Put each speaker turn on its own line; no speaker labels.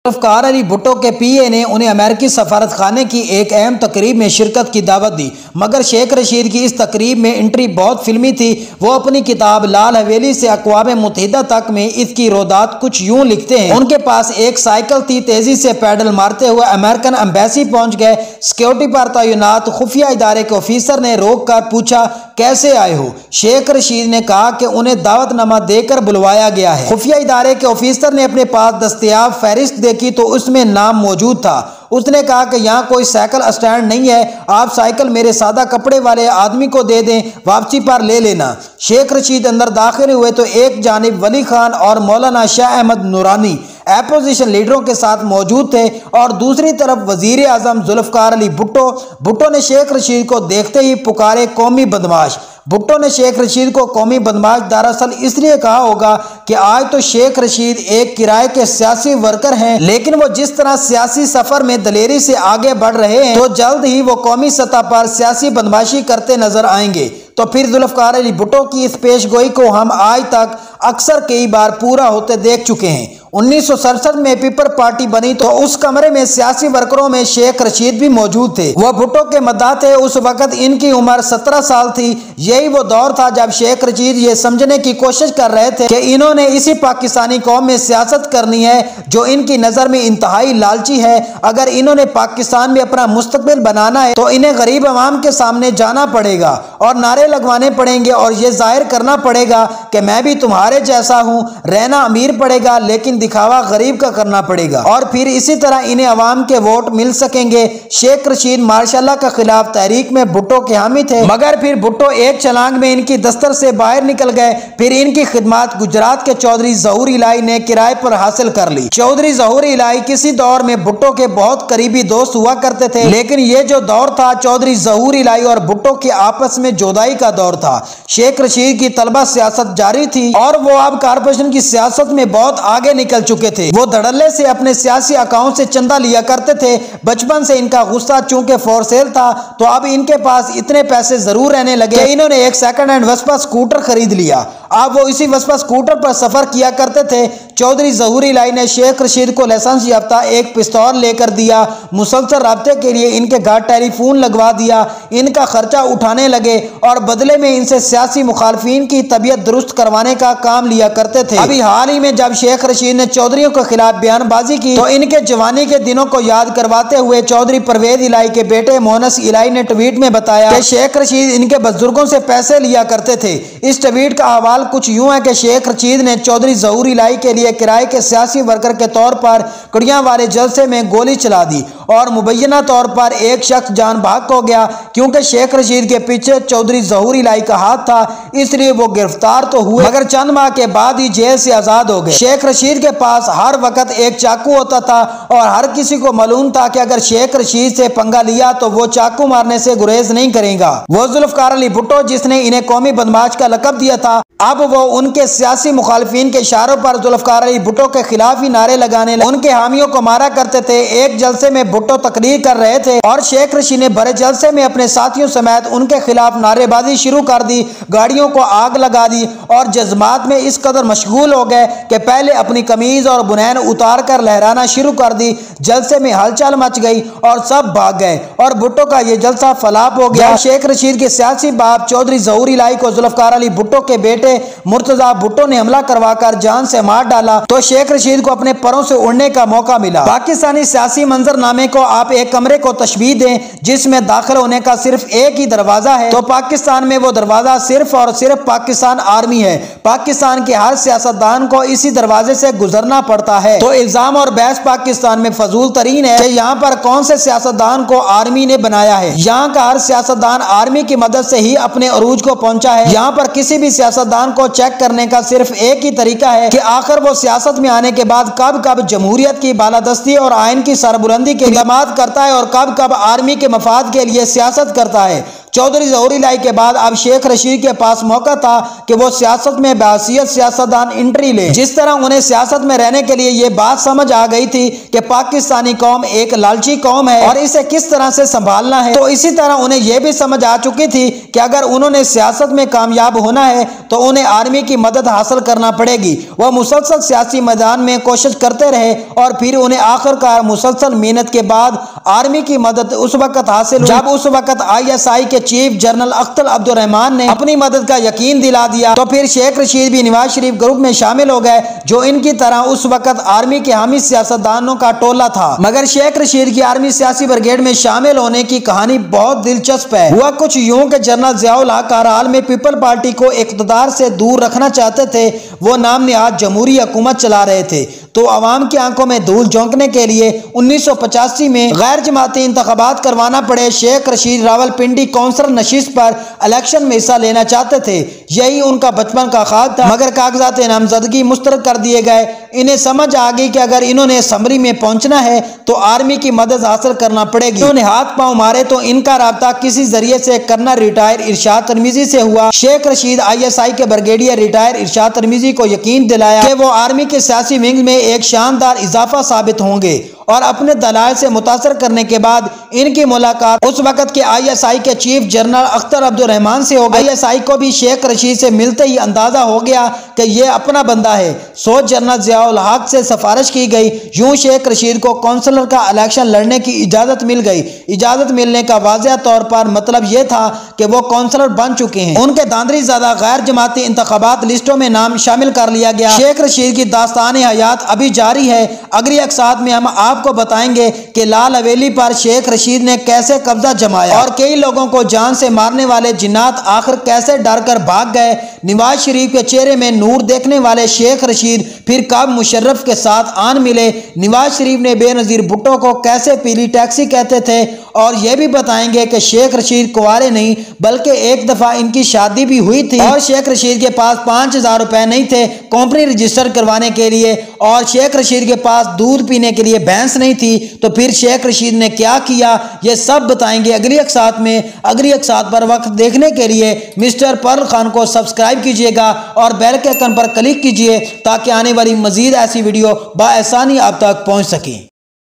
ज़ुल्फ़िकार अली भुट्टो के पीए ने उन्हें अमेरिकी सफारत खाने की एक अहम तकरीब में शिरकत की दावत दी, मगर शेख रशीद की इस तकरीब में एंट्री बहुत फिल्मी थी। वो अपनी किताब लाल हवेली से अक़वाम मुत्तहिदा तक में इसकी रोदात कुछ यूं लिखते हैं। उनके पास एक साइकिल थी, तेजी से पैडल मारते हुए अमेरिकन एम्बेसी पहुंच गए। सिक्योरिटी पर तैनात खुफिया इदारे के ऑफिसर ने रोक कर पूछा, कैसे आए हो? शेख रशीद ने कहा कि उन्हें दावतनामा देकर बुलवाया गया है। खुफिया इदारे के ऑफिसर ने अपने पास दस्तयाब फहरिस्त देखी तो उसमें नाम मौजूद था। उसने कहा कि यहाँ कोई साइकिल स्टैंड नहीं है, आप साइकिल मेरे सादा कपड़े वाले आदमी को दे दें, वापसी पर ले लेना। शेख रशीद अंदर दाखिल हुए तो एक जानिब वली खान और मौलाना शाह अहमद नूरानी अपोजिशन लीडरों के साथ मौजूद थे और दूसरी तरफ वजीर आजम ज़ुल्फ़िकार अली भुट्टो ने शेख रशीद को देखते ही पुकारे कौमी बदमाश। भुट्टो ने शेख रशीद को कौमी बदमाश दरअसल इसलिए कहा होगा कि आज तो शेख रशीद एक किराए के सियासी वर्कर हैं, लेकिन वो जिस तरह सियासी सफर में दलेरी से आगे बढ़ रहे हैं तो जल्द ही वो कौमी सतह पर सियासी बदमाशी करते नजर आएंगे। तो फिर ज़ुल्फ़िकार अली भुट्टो की इस पेशगोई को हम आज तक अक्सर कई बार पूरा होते देख चुके हैं। 1967 में पीपल पार्टी बनी तो उस कमरे में सियासी वर्करों में शेख रशीद भी मौजूद थे। वह भुट्टो के मद्दाह थे। उस वक्त इनकी उम्र 17 साल थी। यही वो दौर था जब शेख रशीद ये समझने की कोशिश कर रहे थे कि इन्होंने इसी पाकिस्तानी कौम में सियासत करनी है जो इनकी नज़र में इंतहाई लालची है। अगर इन्होंने पाकिस्तान में अपना मुस्तकबिल बनाना है तो इन्हें गरीब अवाम के सामने जाना पड़ेगा और नारे लगवाने पड़ेंगे और ये जाहिर करना पड़ेगा कि मैं भी तुम्हारे जैसा हूँ। रहना अमीर पड़ेगा लेकिन दिखावा गरीब का करना पड़ेगा और फिर इसी तरह इन्हें अवाम के वोट मिल सकेंगे। शेख रशीद मार्शल के खिलाफ तहरीक में भुट्टो के हामी थे, मगर फिर भुट्टो एक छलांग में इनकी दस्तर से बाहर निकल गए। फिर इनकी खिदमत गुजरात के चौधरी ज़हूर इलाही ने किराए पर हासिल कर ली। चौधरी ज़हूर इलाही किसी दौर में भुट्टो के बहुत करीबी दोस्त हुआ करते थे, लेकिन ये जो दौर था चौधरी ज़हूर इलाही और भुट्टो के आपस में जुदाई का दौर था। शेख रशीद की तलबा सियासत जारी थी और वो अब कारपोरेशन की सियासत में बहुत आगे निकल चुके थे। वो धड़ल्ले से अपने सियासी अकाउंट से चंदा लिया करते थे। बचपन से इनका गुस्सा चूंकि फॉर सेल था तो अब इनके पास इतने पैसे जरूर रहने लगे। इन्होंने एक सेकंड हैंड वेस्पा स्कूटर खरीद लिया। अब वो इसी वेस्पा स्कूटर पर सफर किया करते थे। चौधरी ज़हूर इलाही ने शेख रशीद को लाइसेंस याफ्ता एक पिस्तौल लेकर दिया। मुसलसल राब्ते के लिए इनके घर टेलीफोन लगवा दिया। इनका खर्चा उठाने लगे और बदले में इनसे सियासी मुखालफिन की तबीयत दुरुस्त करवाने का काम लिया करते थे। अभी हाल ही में जब शेख रशीद ने चौधरियों के खिलाफ बयानबाजी की तो इनके जवानी के दिनों को याद करवाते हुए चौधरी परवेज इलाही के बेटे मोहनस इलाही ने ट्वीट में बताया कि शेख रशीद इनके बुजुर्गों से पैसे लिया करते थे। इस ट्वीट का हवाला कुछ यूं है कि शेख रशीद ने चौधरी ज़हूर इलाही के लिए किराए के सियासी वर्कर के तौर पर कड़ियां वाले जलसे में गोली चला दी और मुबैना तौर पर एक शख्स जान भाग हो गया। क्योंकि शेख रशीद के पीछे चौधरी ज़हूर इलाही का हाथ था इसलिए वो गिरफ्तार तो हुए मगर चंद माह के बाद ही जेल से आजाद हो गए। शेख रशीद के पास हर वक्त एक चाकू होता था और हर किसी को मालूम था कि अगर शेख रशीद से पंगा लिया तो वो चाकू मारने से गुरेज नहीं करेगा। वो ज़ुल्फ़िकार अली भुट्टो जिसने इन्हें कौमी बदमाश का लक़ब दिया था, अब वो उनके सियासी मुखालफिन के इशारों पर ज़ुल्फ़िकार अली भुट्टो के खिलाफ ही नारे लगाने लगे। उनके हामियों को मारा करते थे। एक जलसे में भुट्टो तकरीर कर रहे थे और शेख रशीद ने बड़े जलसे में अपने साथियों समेत उनके खिलाफ नारेबाजी शुरू कर दी, गाड़ियों को आग लगा दी और जज्बात में इस कदर मशगूल हो गए कि पहले अपनी कमीज और बुनैन उतार कर लहराना शुरू कर दी। जलसे में हलचल मच गई और सब भाग गए और भुट्टो का यह जलसा फलाप हो गया। शेख रशीद के सियासी बाप चौधरी ज़हूर इलाही को ज़ुल्फ़िकार अली भुट्टो के बेटे मुर्तजा भुट्टो ने हमला करवाकर जान से मार डाला तो शेख रशीद को अपने परों से उड़ने का मौका मिला। पाकिस्तानी सियासी मंजरनामे को आप एक कमरे को तशबीह दें जिसमें दाखिल होने का सिर्फ एक ही दरवाजा है तो पाकिस्तान में वो दरवाजा सिर्फ और सिर्फ पाकिस्तान आर्मी है। पाकिस्तान के हर सियासतदान को इसी दरवाजे से गुजरना पड़ता है। तो इल्जाम और बहस पाकिस्तान में फजूल तरीन है कि यहाँ पर कौन से सियासतदान को आर्मी ने बनाया है। यहाँ का हर सियासतदान आर्मी की मदद से ही अपने अरूज को पहुंचा है। यहाँ पर किसी भी सियासतदान को चेक करने का सिर्फ एक ही तरीका है कि आखिर वो सियासत में आने के बाद कब कब जमहूरियत की बालादस्ती और आइन की सरबुलंदी के इक़दाम करता है और कब कब आर्मी के मफाद के लिए सियासत करता है। चौधरी ज़हूर इलाही के बाद अब शेख रशीद के पास मौका था कि वो सियासत में बासियत सियासतदान एंट्री ले। जिस तरह उन्हें सियासत में रहने के लिए ये बात समझ आ गई थी कि पाकिस्तानी कौम एक लालची कौम है और इसे किस तरह से संभालना है, तो इसी तरह उन्हें यह भी समझ आ चुकी थी कि अगर उन्होंने सियासत में कामयाब होना है तो उन्हें आर्मी की मदद हासिल करना पड़ेगी। वह मुसलसल सियासी मैदान में कोशिश करते रहे और फिर उन्हें आखिरकार मुसलसल मेहनत के बाद आर्मी की मदद उस वक्त हासिल जब उस वक्त ISI के चीफ जनरल अख्तर अब्दुल रहमान ने अपनी मदद का यकीन दिला दिया। तो फिर शेख रशीद भी नवाज शरीफ ग्रुप में शामिल हो गए, जो इनकी तरह उस वक्त आर्मी के हामी सियासतदानों का टोला था। मगर शेख रशीद की आर्मी सियासी ब्रिगेड में शामिल होने की कहानी बहुत दिलचस्प है। हुआ कुछ यूं कि जनरल ज़ियाउल हक हर हाल में पीपल पार्टी को इक़्तिदार से दूर रखना चाहते थे। वो नाम निहाद जमहूरी हुकूमत चला रहे थे, तो अवाम की आंखों में धूल झोंकने के लिए 1985 में गैर जमाती इंतखाबात करवाना पड़े। शेख रशीद रावलपिंडी कौंसलर नशीस पर इलेक्शन में हिस्सा लेना चाहते थे, यही उनका बचपन का ख्वाब था। मगर कागजात नामजदगी मुस्तरद कर दिए गए। इन्हें समझ आ गई कि अगर इन्होंने असम्बली में पहुंचना है तो आर्मी की मदद हासिल करना पड़ेगी। इन्होंने हाथ पांव मारे तो इनका राब्ता किसी जरिए से करना रिटायर इरशाद तरमीजी से हुआ। शेख रशीद ISI के ब्रिगेडियर रिटायर इरशाद तरमीजी को यकीन दिलाया कि वो आर्मी के सियासी विंग में एक शानदार इजाफा साबित होंगे और अपने दलाल से मुतासर करने के बाद इनकी मुलाकात उस वक्त के ISI के चीफ जनरल अख्तर अब्दुल रहमान से हो गई। ISI को भी शेख रशीद से मिलते ही अंदाजा हो गया कि यह अपना बंदा है। सो जनरल ज़ियाउल हक से सिफारिश की गई। यूं शेख रशीद को काउंसलर का इलेक्शन लड़ने की इजाजत मिल गई। इजाजत मिलने का वाज़ेह तौर पर मतलब यह था कि वो काउंसलर बन चुके हैं। उनके दांदरी ज़्यादा गैर जमाती इंतखाबात लिस्टों में नाम शामिल कर लिया गया। शेख रशीद की दास्तान हयात अभी जारी है। अगली अक़सात में हम आपको बताएंगे कि लाल हवेली पर शेख रशीद ने कैसे कब्जा जमाया और कई लोगों को जान से मारने वाले जिन्नात आखिर कैसे डर कर भाग गए। नवाज शरीफ के चेहरे में नूर देखने वाले शेख रशीद फिर कब मुशर्रफ के साथ आन मिले। नवाज शरीफ ने बेनज़ीर भुट्टो को कैसे पीली टैक्सी कहते थे और यह भी बताएंगे कि शेख रशीद कुंवारे नहीं बल्कि एक दफा इनकी शादी भी हुई थी और शेख रशीद के पास 5000 रुपए नहीं थे कंपनी रजिस्टर करवाने के लिए और शेख रशीद के पास दूध पीने के लिए भैंस नहीं थी। तो फिर शेख रशीद ने क्या किया, ये सब बताएंगे अगली अक़सात में। अगली अक़सात पर वक्त देखने के लिए मिस्टर पर्ल खान को सब्सक्राइब कीजिएगा और बेल के आइकन पर क्लिक कीजिए ताकि आने वाली मजीद ऐसी वीडियो बआसानी आप तक पहुंच सके।